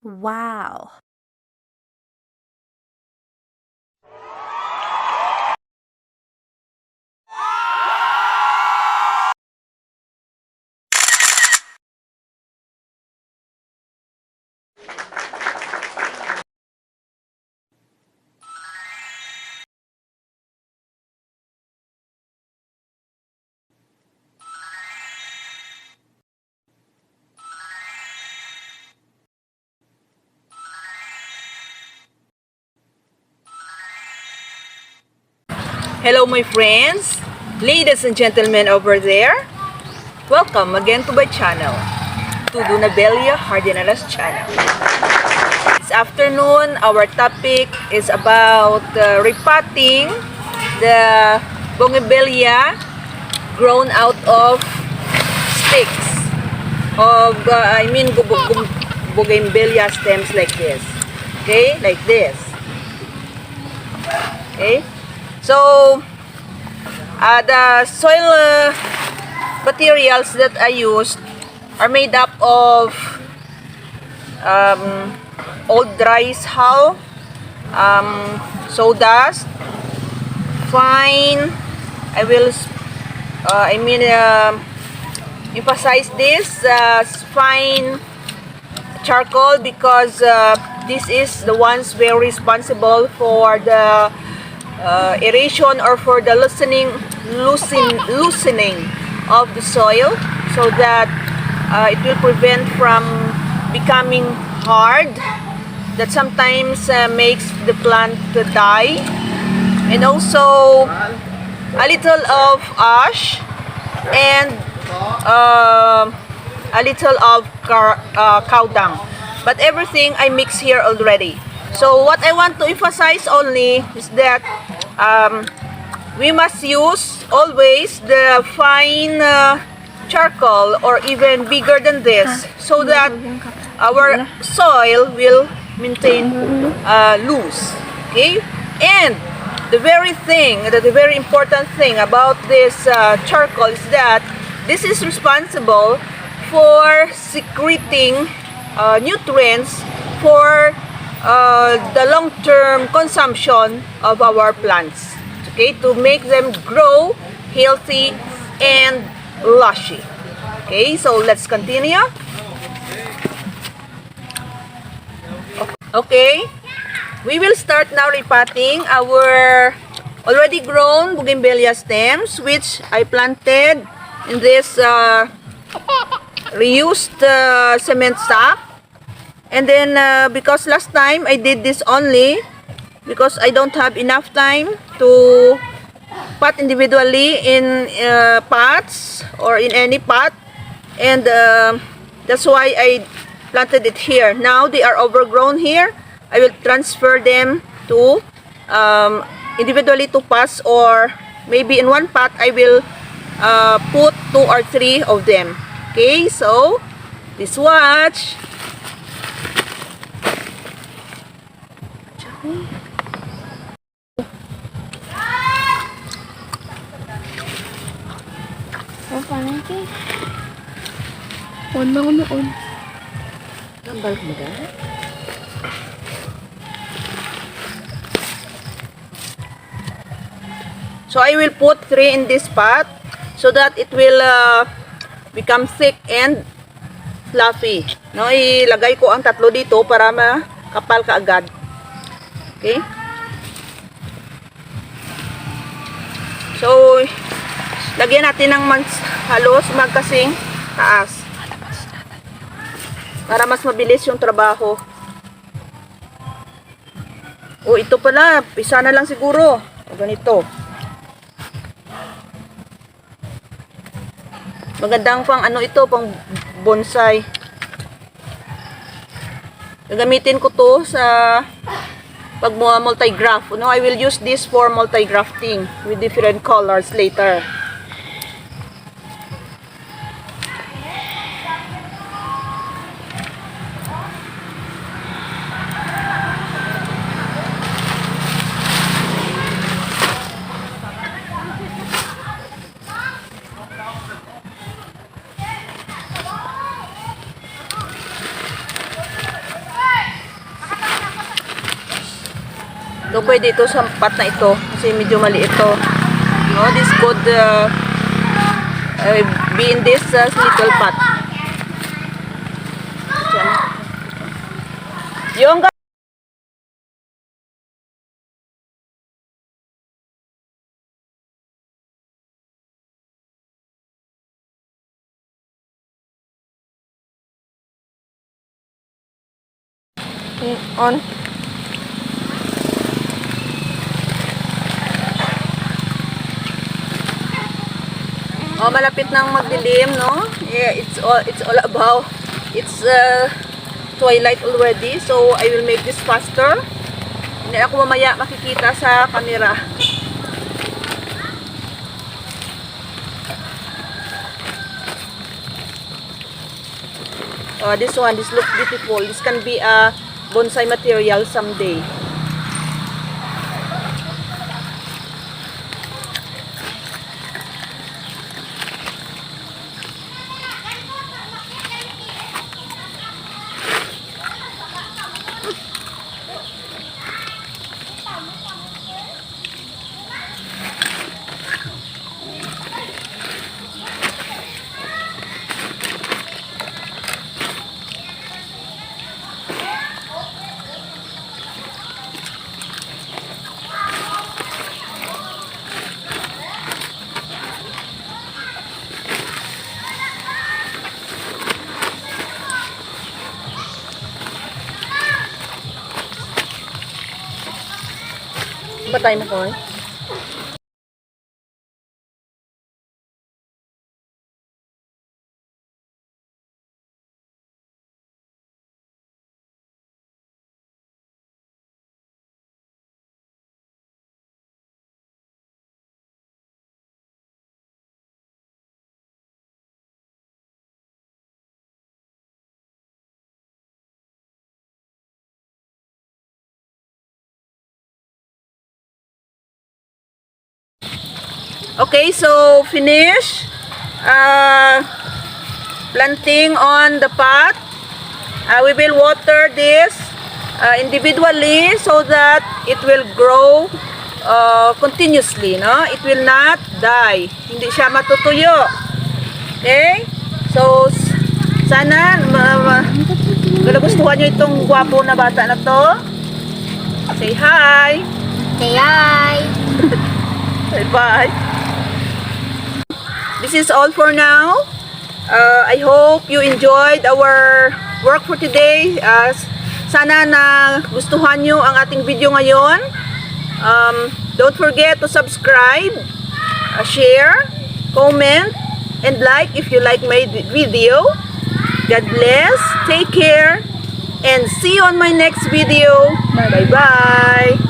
Wow. Hello my friends, ladies and gentlemen over there. Welcome again to my channel, to BOUGAINVILLEA Hardinala's channel. This afternoon, our topic is about repotting the bougainvillea grown out of sticks of, bougainvillea stems like this. Okay, like this. Okay. So, the soil materials that I used are made up of old dry hull, sawdust, fine. I will, emphasize this fine charcoal because this is the ones very responsible for the aeration or for the loosening of the soil, so that it will prevent from becoming hard, that sometimes makes the plant to die. And also a little of ash and a little of cow dung, but everything I mix here already. So what I want to emphasize only is that we must use always the fine charcoal or even bigger than this, so that our soil will maintain loose. Okay, and the very important thing about this charcoal is that this is responsible for secreting nutrients for the long-term consumption of our plants, okay, to make them grow healthy and lushy. Okay, so let's continue. Okay, we will start now repotting our already grown bougainvillea stems, which I planted in this reused cement sack. And then because last time I did this only because I don't have enough time to pot individually in pots or in any pot, and that's why I planted it here. Now they are overgrown here. I will transfer them to individually to pots, or maybe in one pot I will put 2 or 3 of them. Okay, so please watch. Paano ito? On na on. Gambal mo da? So I will put 3 in this pot so that it will become thick and fluffy. No, ilagay ko ang 3 dito para makapal kaagad. Okay? So lagyan natin ng halos magkasing taas para mas mabilis yung trabaho. O ito pala, isa na lang siguro. O ganito. Magandang pang ano ito, pang bonsai. Gagamitin ko to sa pag multi-graft. No, I will use this for multi-grafting with different colors later. So, pwede ito sa pot na ito. Kasi medyo mali ito. No, this could be in this little pot. Yung on. Oh, malapit nang magdilim, no? Yeah, it's all about twilight already, so I will make this faster. Hindi ako mamaya makikita sa camera. This look beautiful. This can be a bonsai material someday. Batay mo ko. Okay, so finish planting on the pot. We will water this individually so that it will grow continuously, no? It will not die. Hindi siya matutuyo. Okay? So sana gustuhan nyo itong gwapo na bata na to. Say hi. Say hi. Bye. This is all for now. I hope you enjoyed our work for today. Sana na gustuhan nyo ang ating video ngayon. Don't forget to subscribe, share, comment, and like if you like my video. God bless, take care, and see you on my next video. Bye bye.